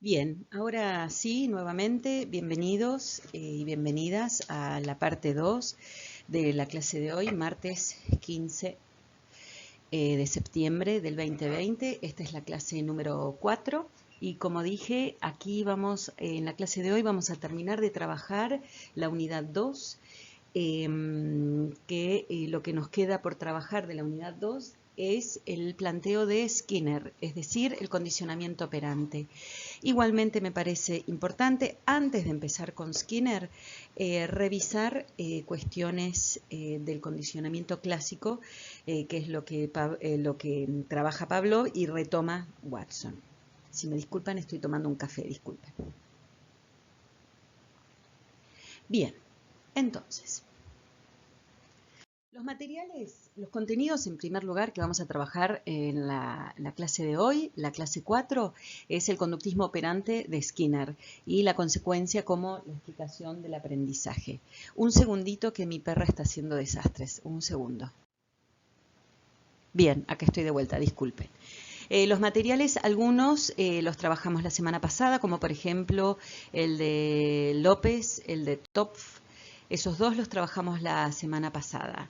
Bien, ahora sí, nuevamente, bienvenidos y bienvenidas a la parte 2 de la clase de hoy, martes 15 de septiembre del 2020. Esta es la clase número 4 y como dije, aquí vamos, en la clase de hoy vamos a terminar de trabajar la unidad 2, lo que nos queda por trabajar de la unidad 2 es el planteo de Skinner, es decir, el condicionamiento operante. Igualmente me parece importante, antes de empezar con Skinner, revisar cuestiones del condicionamiento clásico, que es lo que trabaja Pablo y retoma Watson. Si me disculpan, estoy tomando un café, disculpen. Bien, entonces, los materiales, los contenidos en primer lugar que vamos a trabajar en la clase de hoy, la clase 4, es el conductismo operante de Skinner y la consecuencia como la explicación del aprendizaje. Un segundito que mi perra está haciendo desastres, un segundo. Bien, acá estoy de vuelta, disculpen. Los materiales, algunos los trabajamos la semana pasada, como por ejemplo el de López, el de Topf. Esos dos los trabajamos la semana pasada.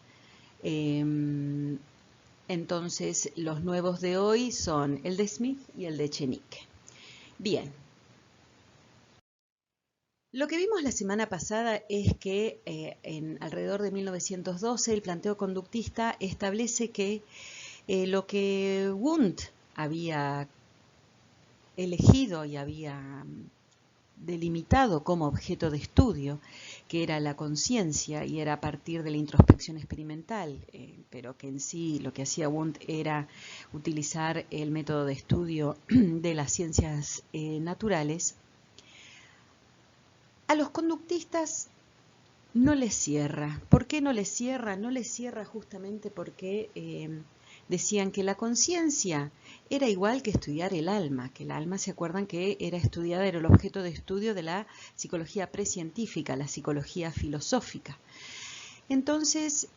Entonces, los nuevos de hoy son el de Smith y el de Echenique. Bien. Lo que vimos la semana pasada es que alrededor de 1912 el planteo conductista establece que lo que Wundt había elegido y había delimitado como objeto de estudio, que era la conciencia y era a partir de la introspección experimental, pero que en sí lo que hacía Wundt era utilizar el método de estudio de las ciencias naturales, a los conductistas no les cierra. ¿Por qué no les cierra? No les cierra justamente porque decían que la conciencia era igual que estudiar el alma, que el alma, ¿se acuerdan que era el objeto de estudio de la psicología precientífica, la psicología filosófica? Entonces,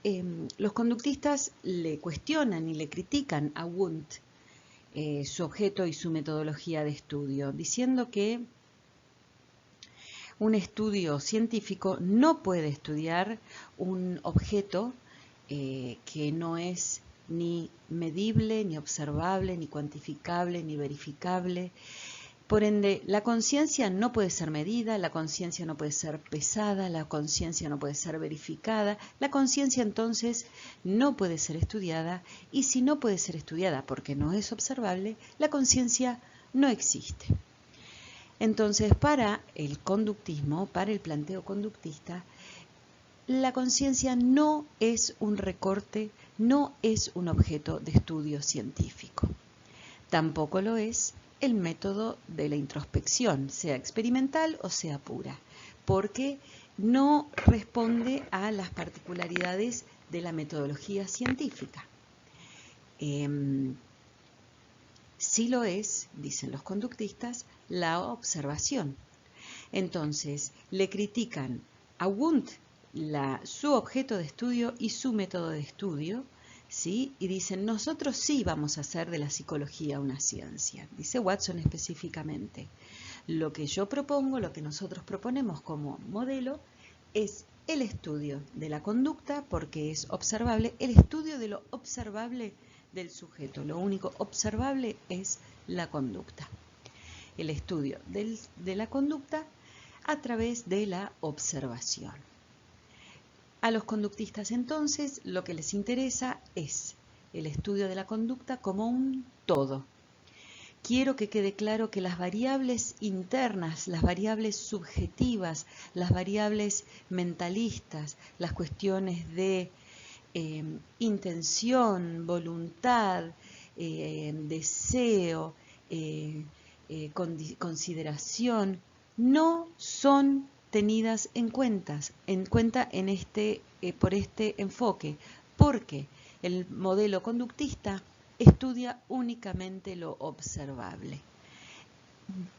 los conductistas le cuestionan y le critican a Wundt su objeto y su metodología de estudio, diciendo que un estudio científico no puede estudiar un objeto que no es ni medible, ni observable, ni cuantificable, ni verificable. Por ende, la conciencia no puede ser medida, la conciencia no puede ser pesada, la conciencia no puede ser verificada, la conciencia entonces no puede ser estudiada, y si no puede ser estudiada porque no es observable, la conciencia no existe. Entonces, para el conductismo, para el planteo conductista, la conciencia no es un recorte, no es un objeto de estudio científico. Tampoco lo es el método de la introspección, sea experimental o sea pura, porque no responde a las particularidades de la metodología científica. Sí lo es, dicen los conductistas, la observación. Entonces, le critican a Wundt su objeto de estudio y su método de estudio, ¿sí? Y dicen, nosotros sí vamos a hacer de la psicología una ciencia, dice Watson específicamente. Lo que yo propongo, lo que nosotros proponemos como modelo, es el estudio de la conducta, porque es observable, el estudio de lo observable del sujeto. Lo único observable es la conducta. El estudio de la conducta a través de la observación. A los conductistas entonces lo que les interesa es el estudio de la conducta como un todo. Quiero que quede claro que las variables internas, las variables subjetivas, las variables mentalistas, las cuestiones de intención, voluntad, deseo, consideración, no son tenidas en cuenta por este enfoque, porque el modelo conductista estudia únicamente lo observable.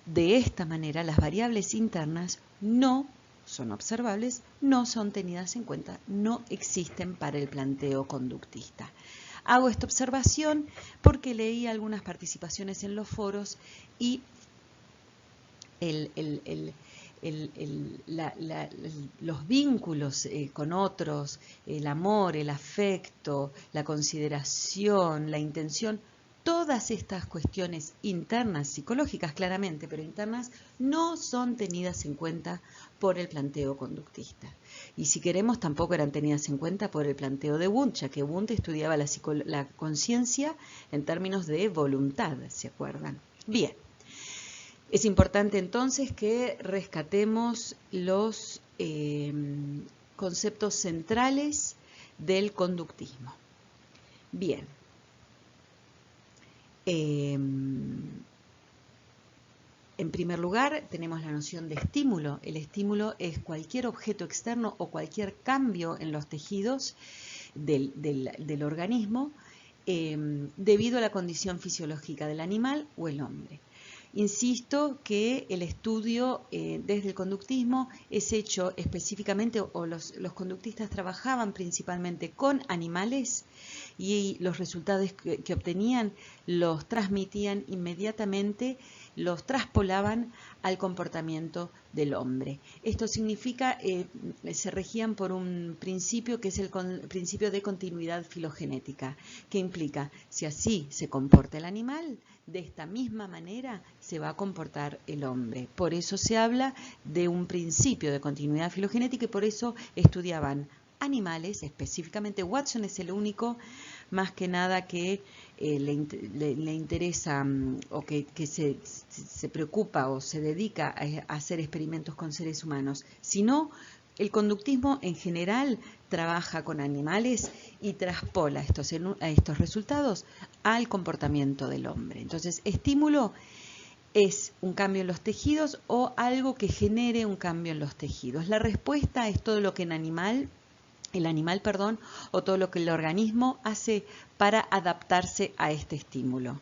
De esta manera, las variables internas no son observables, no son tenidas en cuenta, no existen para el planteo conductista. Hago esta observación porque leí algunas participaciones en los foros y los vínculos con otros, el amor, el afecto, la consideración, la intención, todas estas cuestiones internas, psicológicas claramente, pero internas, no son tenidas en cuenta por el planteo conductista. Y si queremos, tampoco eran tenidas en cuenta por el planteo de Wundt, ya que Wundt estudiaba la conciencia en términos de voluntad, ¿se acuerdan? Bien. Es importante entonces que rescatemos los conceptos centrales del conductismo. Bien. En primer lugar, tenemos la noción de estímulo. El estímulo es cualquier objeto externo o cualquier cambio en los tejidos del organismo debido a la condición fisiológica del animal o el hombre. Insisto que el estudio desde el conductismo es hecho específicamente, o los conductistas trabajaban principalmente con animales y los resultados que obtenían los transmitían inmediatamente, los traspolaban al comportamiento del hombre. Esto significa, se regían por un principio que es el principio de continuidad filogenética, que implica, si así se comporta el animal, de esta misma manera se va a comportar el hombre. Por eso se habla de un principio de continuidad filogenética y por eso estudiaban animales, específicamente Watson es el único, más que nada que le interesa o que se preocupa o se dedica a hacer experimentos con seres humanos, sino el conductismo en general trabaja con animales y traspola estos resultados al comportamiento del hombre. Entonces, estímulo es un cambio en los tejidos o algo que genere un cambio en los tejidos. La respuesta es todo lo que el animal, o todo lo que el organismo hace para adaptarse a este estímulo,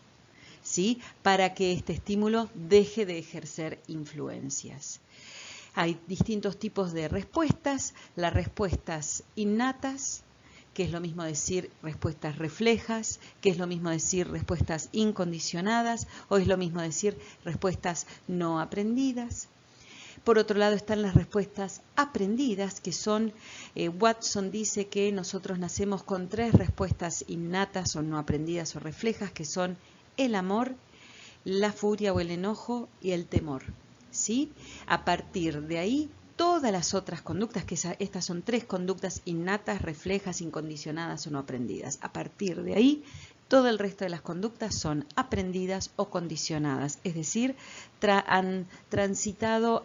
¿sí? Para que este estímulo deje de ejercer influencias. Hay distintos tipos de respuestas, las respuestas innatas, que es lo mismo decir respuestas reflejas, que es lo mismo decir respuestas incondicionadas, o es lo mismo decir respuestas no aprendidas. Por otro lado están las respuestas aprendidas, que son, Watson dice que nosotros nacemos con 3 respuestas innatas o no aprendidas o reflejas, que son el amor, la furia o el enojo y el temor, ¿sí? A partir de ahí, todas las otras conductas, que estas son 3 conductas innatas, reflejas, incondicionadas o no aprendidas. A partir de ahí, todo el resto de las conductas son aprendidas o condicionadas, es decir, han transitado,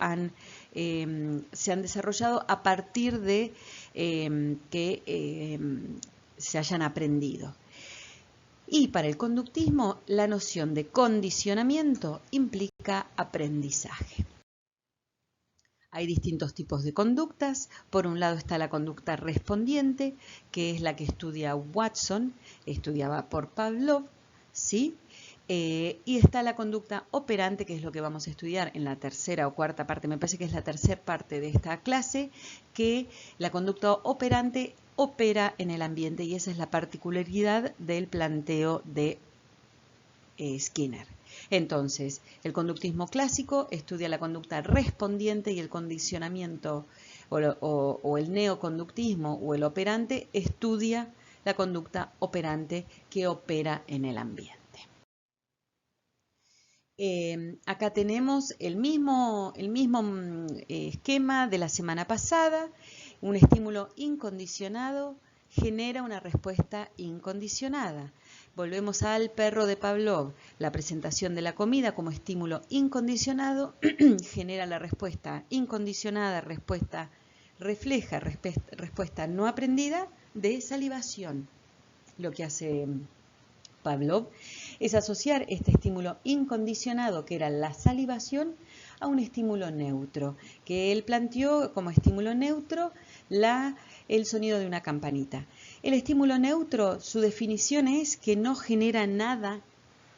se han desarrollado a partir de que se hayan aprendido. Y para el conductismo, la noción de condicionamiento implica aprendizaje. Hay distintos tipos de conductas. Por un lado está la conducta respondiente, que es la que estudia Watson, estudiaba por Pavlov, ¿sí? Y está la conducta operante, que es lo que vamos a estudiar en la tercera o cuarta parte, me parece que es la tercera parte de esta clase, que la conducta operante opera en el ambiente y esa es la particularidad del planteo de Skinner. Entonces, el conductismo clásico estudia la conducta respondiente y el condicionamiento o el neoconductismo o el operante estudia la conducta operante que opera en el ambiente. Acá tenemos el mismo esquema de la semana pasada. Un estímulo incondicionado genera una respuesta incondicionada. Volvemos al perro de Pavlov. La presentación de la comida como estímulo incondicionado genera la respuesta incondicionada, respuesta refleja, respuesta no aprendida de salivación. Lo que hace Pavlov es asociar este estímulo incondicionado, que era la salivación, a un estímulo neutro, que él planteó como estímulo neutro el sonido de una campanita. El estímulo neutro, su definición es que no genera nada,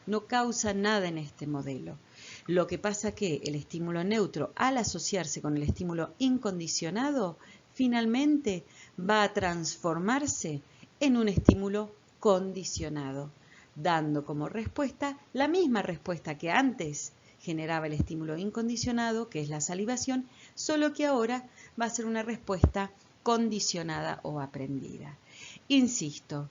no causa nada en este modelo. Lo que pasa que el estímulo neutro, al asociarse con el estímulo incondicionado, finalmente va a transformarse en un estímulo condicionado, dando como respuesta la misma respuesta que antes generaba el estímulo incondicionado, que es la salivación, solo que ahora va a ser una respuesta condicionada o aprendida. Insisto,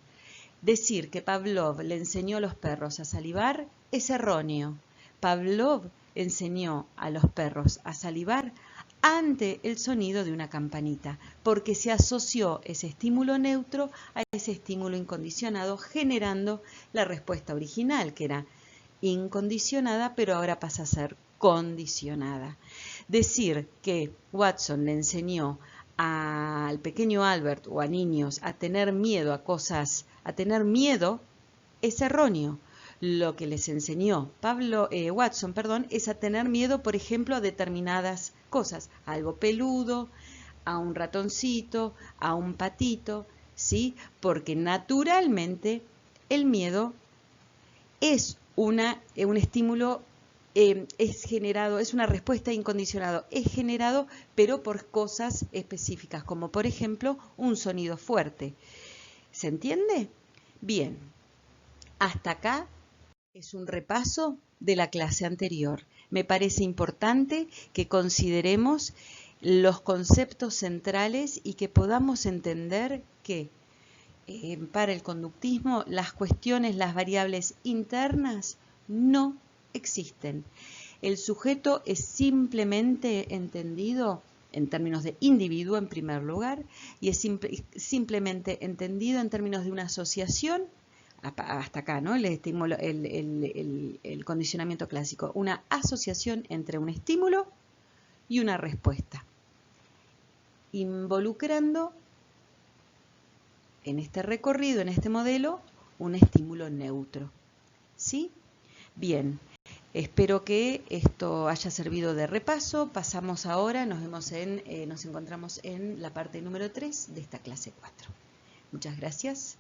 decir que Pavlov le enseñó a los perros a salivar es erróneo. Pavlov enseñó a los perros a salivar ante el sonido de una campanita, porque se asoció ese estímulo neutro a ese estímulo incondicionado, generando la respuesta original, que era incondicionada, pero ahora pasa a ser condicionada. Decir que Watson le enseñó al pequeño Albert o a niños a tener miedo a cosas, a tener miedo, es erróneo. Lo que les enseñó Watson, es a tener miedo, por ejemplo, a determinadas cosas, a algo peludo, a un ratoncito, a un patito, ¿sí? Porque naturalmente el miedo es un estímulo, es generado, es una respuesta incondicionada, es generado pero por cosas específicas, como por ejemplo un sonido fuerte. ¿Se entiende? Bien, hasta acá es un repaso de la clase anterior. Me parece importante que consideremos los conceptos centrales y que podamos entender que para el conductismo las cuestiones, las variables internas no existen. El sujeto es simplemente entendido en términos de individuo en primer lugar y es simplemente entendido en términos de una asociación. Hasta acá, ¿no? El condicionamiento clásico, una asociación entre un estímulo y una respuesta, involucrando en este recorrido, en este modelo, un estímulo neutro. ¿Sí? Bien, espero que esto haya servido de repaso. Pasamos ahora, nos encontramos en la parte número 3 de esta clase 4. Muchas gracias.